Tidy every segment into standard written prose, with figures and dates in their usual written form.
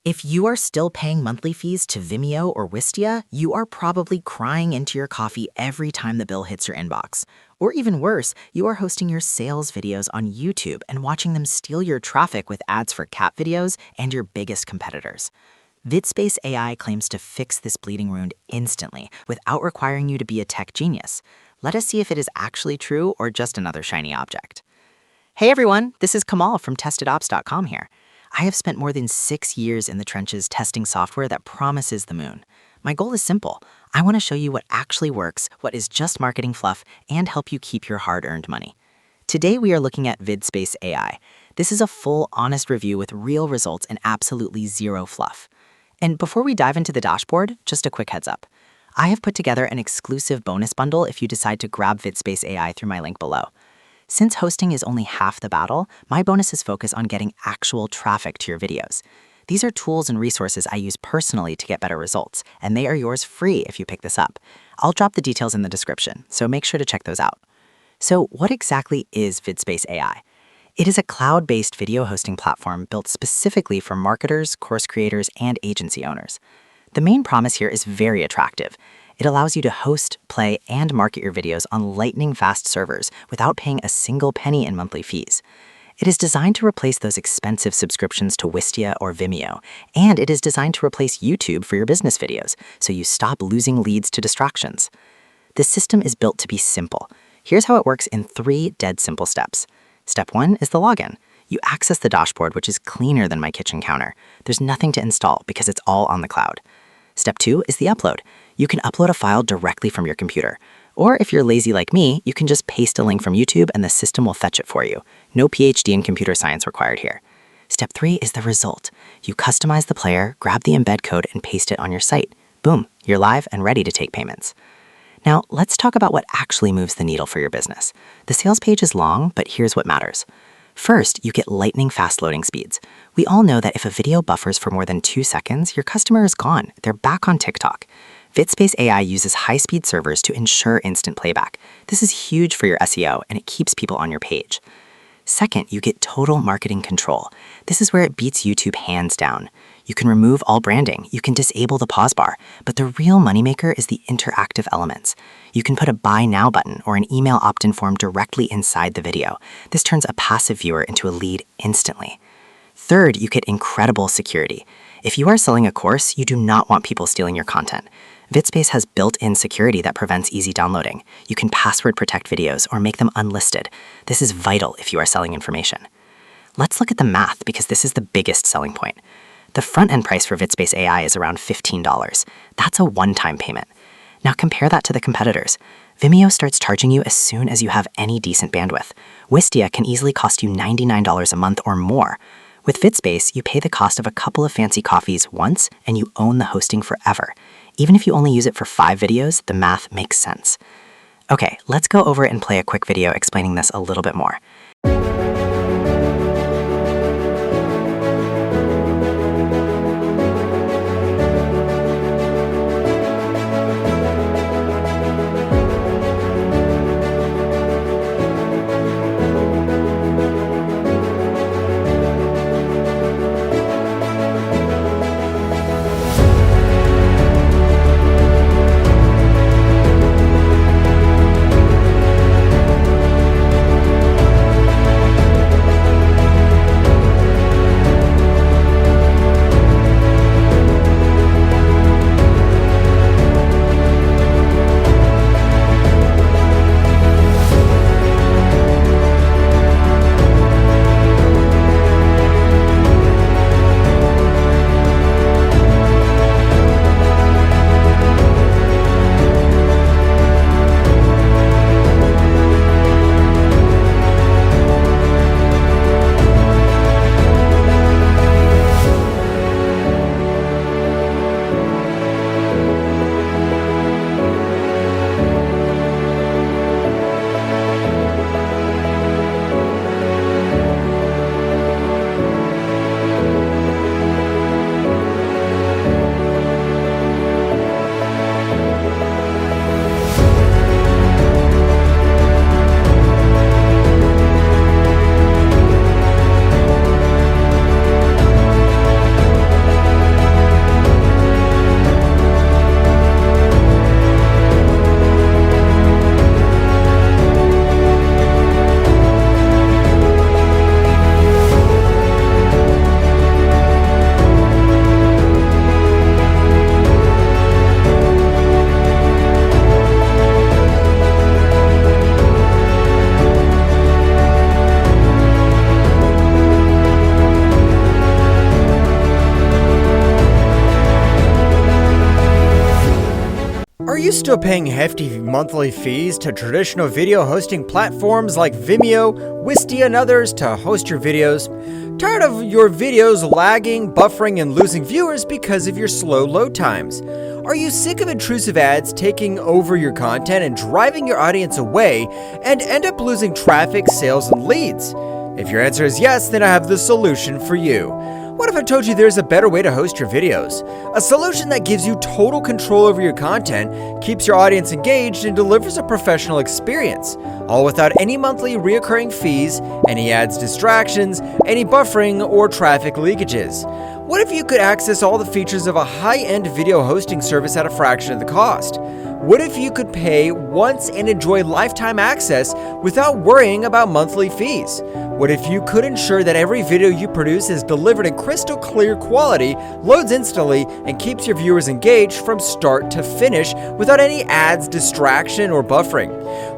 If you are still paying monthly fees to Vimeo or Wistia, you are probably crying into your coffee every time the bill hits your inbox. Or even worse, you are hosting your sales videos on YouTube and watching them steal your traffic with ads for cat videos and your biggest competitors. VidSpace AI claims to fix this bleeding wound instantly without requiring you to be a tech genius. Let us see if it is actually true or just another shiny object. Hey everyone, this is Kamal from TestedApps.com here. I have spent more than 6 years in the trenches testing software that promises the moon. My goal is simple. I want to show you what actually works, what is just marketing fluff, and help you keep your hard-earned money. Today we are looking at VidSpace AI. This is a full, honest review with real results and absolutely zero fluff. And before we dive into the dashboard, just a quick heads up. I have put together an exclusive bonus bundle if you decide to grab VidSpace AI through my link below. Since hosting is only half the battle, my bonuses focus on getting actual traffic to your videos. These are tools and resources I use personally to get better results, and they are yours free if you pick this up. I'll drop the details in the description, so make sure to check those out. So what exactly is VidSpace AI? It is a cloud-based video hosting platform built specifically for marketers, course creators, and agency owners. The main promise here is very attractive. It allows you to host, play, and market your videos on lightning-fast servers without paying a single penny in monthly fees. It is designed to replace those expensive subscriptions to Wistia or Vimeo, and it is designed to replace YouTube for your business videos, so you stop losing leads to distractions. The system is built to be simple. Here's how it works in 3 dead simple steps. Step 1 is the login. You access the dashboard, which is cleaner than my kitchen counter. There's nothing to install because it's all on the cloud. Step 2 is the upload. You can upload a file directly from your computer. Or if you're lazy like me, you can just paste a link from YouTube and the system will fetch it for you. No PhD in computer science required here. Step 3 is the result. You customize the player, grab the embed code, and paste it on your site. Boom, you're live and ready to take payments. Now, let's talk about what actually moves the needle for your business. The sales page is long, but here's what matters. First, you get lightning-fast loading speeds. We all know that if a video buffers for more than 2 seconds, your customer is gone. They're back on TikTok. VidSpace AI uses high-speed servers to ensure instant playback. This is huge for your SEO, and it keeps people on your page. Second, you get total marketing control. This is where it beats YouTube hands down. You can remove all branding, you can disable the pause bar, but the real moneymaker is the interactive elements. You can put a buy now button or an email opt-in form directly inside the video. This turns a passive viewer into a lead instantly. Third, you get incredible security. If you are selling a course, you do not want people stealing your content. VidSpace has built-in security that prevents easy downloading. You can password protect videos or make them unlisted. This is vital if you are selling information. Let's look at the math because this is the biggest selling point. The front-end price for VidSpace AI is around $15. That's a one-time payment. Now compare that to the competitors. Vimeo starts charging you as soon as you have any decent bandwidth. Wistia can easily cost you $99 a month or more. With VidSpace, you pay the cost of a couple of fancy coffees once and you own the hosting forever. Even if you only use it for 5 videos, the math makes sense. Okay, let's go over it and play a quick video explaining this a little bit more. Are you still paying hefty monthly fees to traditional video hosting platforms like Vimeo, Wistia, and others to host your videos? Tired of your videos lagging, buffering, and losing viewers because of your slow load times? Are you sick of intrusive ads taking over your content and driving your audience away and end up losing traffic, sales, and leads? If your answer is yes, then I have the solution for you. What if I told you there's a better way to host your videos? A solution that gives you total control over your content, keeps your audience engaged, and delivers a professional experience, all without any monthly reoccurring fees, any ads distractions, any buffering, or traffic leakages. What if you could access all the features of a high-end video hosting service at a fraction of the cost? What if you could pay once and enjoy lifetime access without worrying about monthly fees? What if you could ensure that every video you produce is delivered in crystal clear quality, loads instantly, and keeps your viewers engaged from start to finish without any ads, distraction, or buffering?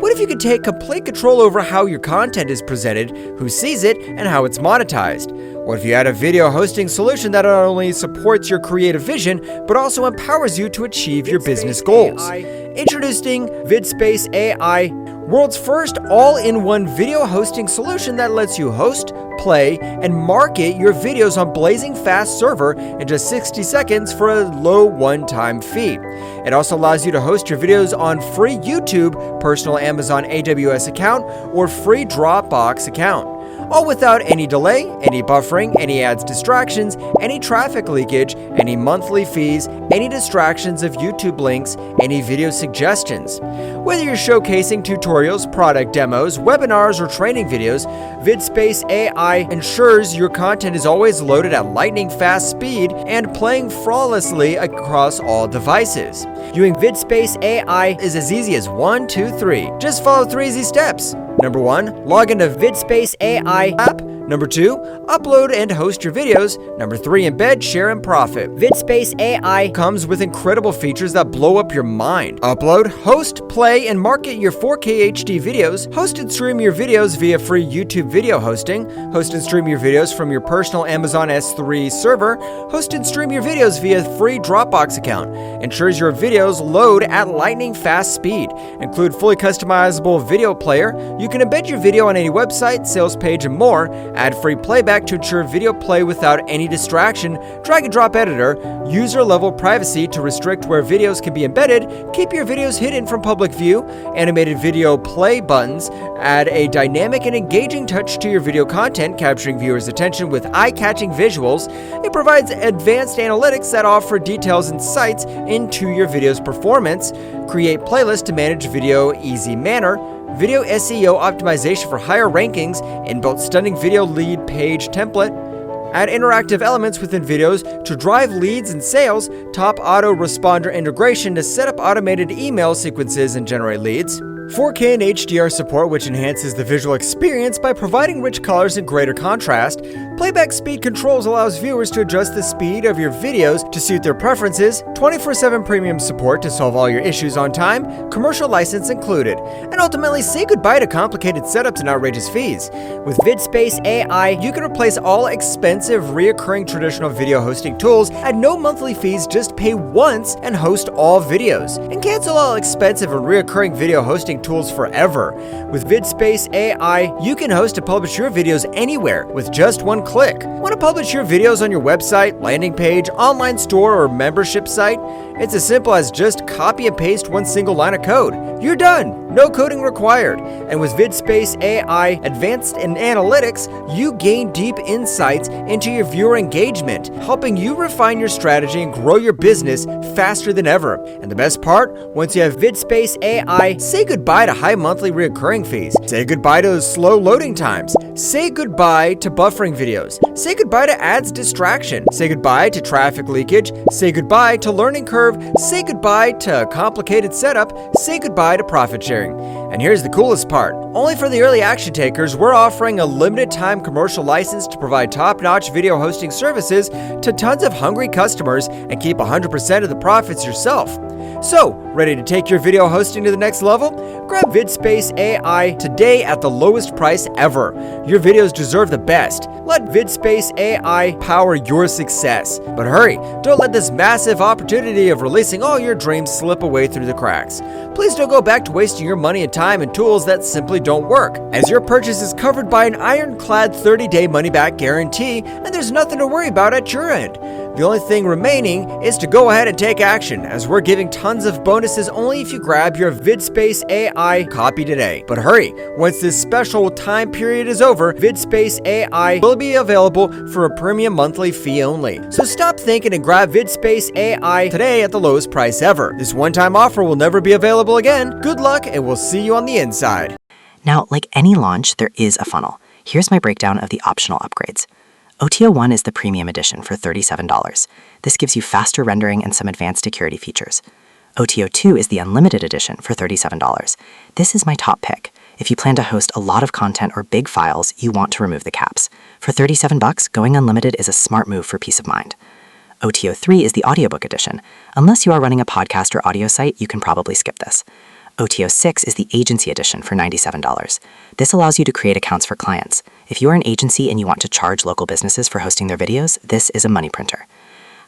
What if you could take complete control over how your content is presented, who sees it, and how it's monetized? What if you had a video hosting solution that not only supports your creative vision, but also empowers you to achieve your business goals? Introducing VidSpace AI, world's first all-in-one video hosting solution that lets you host, play, and market your videos on blazing fast server in just 60 seconds for a low one-time fee. It also allows you to host your videos on free YouTube, personal Amazon AWS account, or free Dropbox account. All without any delay, any buffering, any ads distractions, any traffic leakage, any monthly fees, any distractions of YouTube links, any video suggestions. Whether you're showcasing tutorials, product demos, webinars, or training videos, VidSpace AI ensures your content is always loaded at lightning fast speed and playing flawlessly across all devices. Using VidSpace AI is as easy as 1, 2, 3. Just follow 3 easy steps. Number 1, log into VidSpace AI app. Number 2, upload and host your videos. Number 3, embed, share, and profit. VidSpace AI comes with incredible features that blow up your mind. Upload, host, play, and market your 4K HD videos. Host and stream your videos via free YouTube video hosting. Host and stream your videos from your personal Amazon S3 server. Host and stream your videos via free Dropbox account. Ensures your videos load at lightning fast speed. Include fully customizable video player. You can embed your video on any website, sales page, and more. Add free playback to ensure video play without any distraction, drag and drop editor, user level privacy to restrict where videos can be embedded, keep your videos hidden from public view, animated video play buttons, add a dynamic and engaging touch to your video content, capturing viewers' attention with eye-catching visuals. It provides advanced analytics that offer details and insights into your video's performance, create playlists to manage video easy manner, video SEO optimization for higher rankings, inbuilt stunning video lead page template, add interactive elements within videos to drive leads and sales, top autoresponder integration to set up automated email sequences and generate leads, 4K and HDR support, which enhances the visual experience by providing rich colors and greater contrast. Playback speed controls allows viewers to adjust the speed of your videos to suit their preferences. 24/7 premium support to solve all your issues on time, commercial license included. And ultimately, say goodbye to complicated setups and outrageous fees. With VidSpace AI, you can replace all expensive, reoccurring traditional video hosting tools at no monthly fees. Just pay once and host all videos. And cancel all expensive and reoccurring video hosting tools forever. With VidSpace AI, you can host and publish your videos anywhere with just one click. Want to publish your videos on your website, landing page, online store, or membership site? It's as simple as just copy and paste one single line of code. You're done! No coding required. And with VidSpace AI Advanced in Analytics, you gain deep insights into your viewer engagement, helping you refine your strategy and grow your business faster than ever. And the best part, once you have VidSpace AI, say goodbye to high monthly recurring fees. Say goodbye to slow loading times. Say goodbye to buffering videos. Say goodbye to ads distraction. Say goodbye to traffic leakage. Say goodbye to learning curve. Say goodbye to complicated setup. Say goodbye to profit sharing. And here's the coolest part. Only for the early action takers, we're offering a limited time commercial license to provide top-notch video hosting services to tons of hungry customers and keep 100% of the profits yourself. So, ready to take your video hosting to the next level? Grab VidSpace AI today at the lowest price ever. Your videos deserve the best. Let VidSpace AI power your success. But hurry, don't let this massive opportunity of releasing all your dreams slip away through the cracks. Please don't go back to wasting your money and time and tools that simply don't work, as your purchase is covered by an ironclad 30-day money-back guarantee, and there's nothing to worry about at your end. The only thing remaining is to go ahead and take action, as we're giving tons of bonuses only if you grab your VidSpace AI copy today. But hurry, once this special time period is over, VidSpace AI will be available for a premium monthly fee only. So stop thinking and grab VidSpace AI today at the lowest price ever. This one-time offer will never be available again. Good luck, and we'll see you on the inside. Now, like any launch, there is a funnel. Here's my breakdown of the optional upgrades. OTO 1 is the premium edition for $37. This gives you faster rendering and some advanced security features. OTO 2 is the unlimited edition for $37. This is my top pick. If you plan to host a lot of content or big files, you want to remove the caps. For $37, going unlimited is a smart move for peace of mind. OTO 3 is the audiobook edition. Unless you are running a podcast or audio site, you can probably skip this. OTO 6 is the agency edition for $97. This allows you to create accounts for clients. If you are an agency and you want to charge local businesses for hosting their videos, this is a money printer.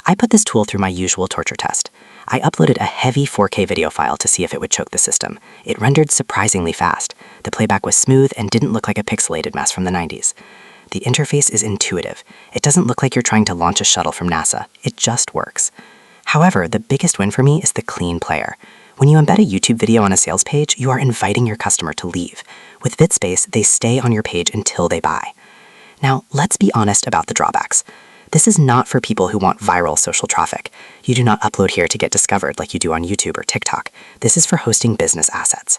I put this tool through my usual torture test. I uploaded a heavy 4K video file to see if it would choke the system. It rendered surprisingly fast. The playback was smooth and didn't look like a pixelated mess from the 90s. The interface is intuitive. It doesn't look like you're trying to launch a shuttle from NASA. It just works. However, the biggest win for me is the clean player. When you embed a YouTube video on a sales page, you are inviting your customer to leave. With VidSpace, they stay on your page until they buy. Now, let's be honest about the drawbacks. This is not for people who want viral social traffic. You do not upload here to get discovered like you do on YouTube or TikTok. This is for hosting business assets.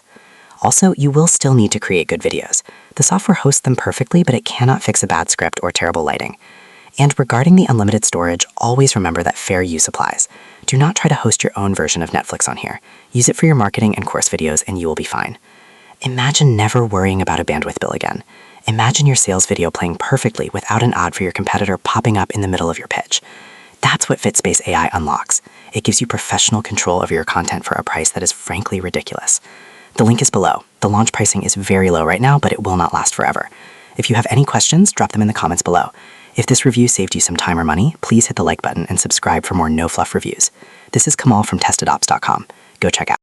Also, you will still need to create good videos. The software hosts them perfectly, but it cannot fix a bad script or terrible lighting. And regarding the unlimited storage, always remember that fair use applies. Do not try to host your own version of Netflix on here. Use it for your marketing and course videos and you will be fine. Imagine never worrying about a bandwidth bill again. Imagine your sales video playing perfectly without an ad for your competitor popping up in the middle of your pitch. That's what VidSpace AI unlocks. It gives you professional control over your content for a price that is frankly ridiculous. The link is below. The launch pricing is very low right now, but it will not last forever. If you have any questions, drop them in the comments below. If this review saved you some time or money, please hit the like button and subscribe for more no-fluff reviews. This is Kamal from TestedApps.com. Go check out.